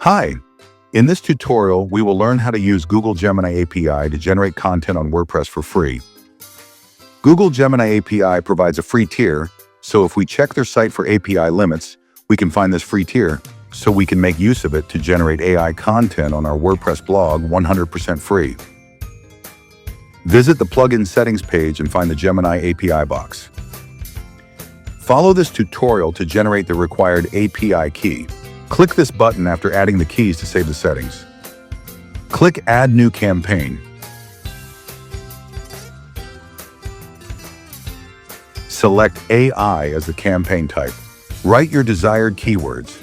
Hi! In this tutorial, we will learn how to use Google Gemini API to generate content on WordPress for free. Google Gemini API provides a free tier, so if we check their site for API limits, we can find this free tier, so we can make use of it to generate AI content on our WordPress blog 100% free. Visit the plugin settings page and find the Gemini API box. Follow this tutorial to generate the required API key. Click this button after adding the keys to save the settings. Click Add New Campaign. Select AI as the campaign type. Write your desired keywords.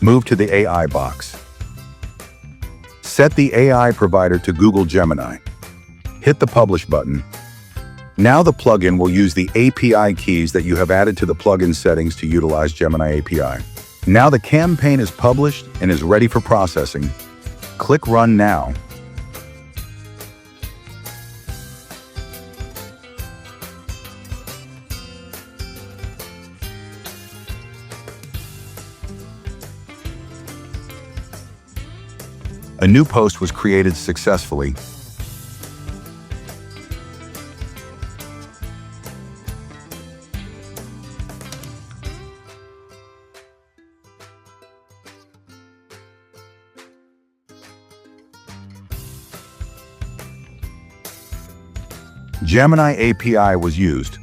Move to the AI box. Set the AI provider to Google Gemini. Hit the Publish button. Now the plugin will use the API keys that you have added to the plugin settings to utilize Gemini API. Now the campaign is published and is ready for processing. Click Run Now. A new post was created successfully. Gemini API was used.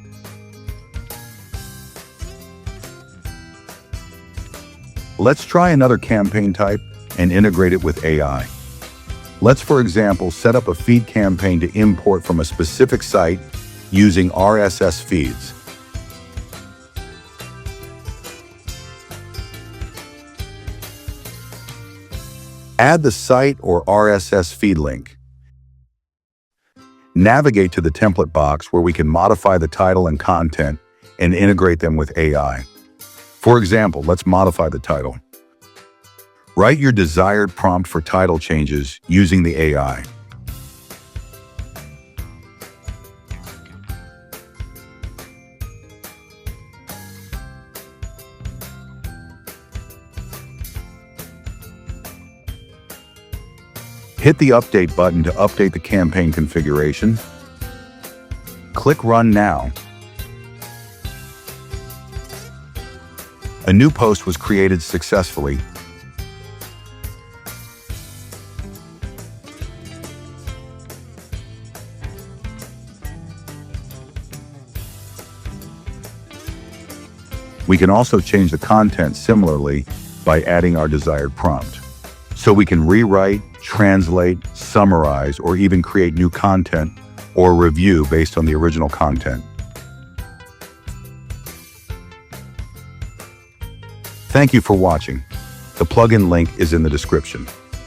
Let's try another campaign type and integrate it with AI. Let's, for example, set up a feed campaign to import from a specific site using RSS feeds. Add the site or RSS feed link. Navigate to the template box where we can modify the title and content and integrate them with AI. For example, let's modify the title. Write your desired prompt for title changes using the AI. Hit the Update button to update the campaign configuration. Click Run Now. A new post was created successfully. We can also change the content similarly by adding our desired prompt. So we can rewrite, translate, summarize, or even create new content or review based on the original content. Thank you for watching. The plugin link is in the description.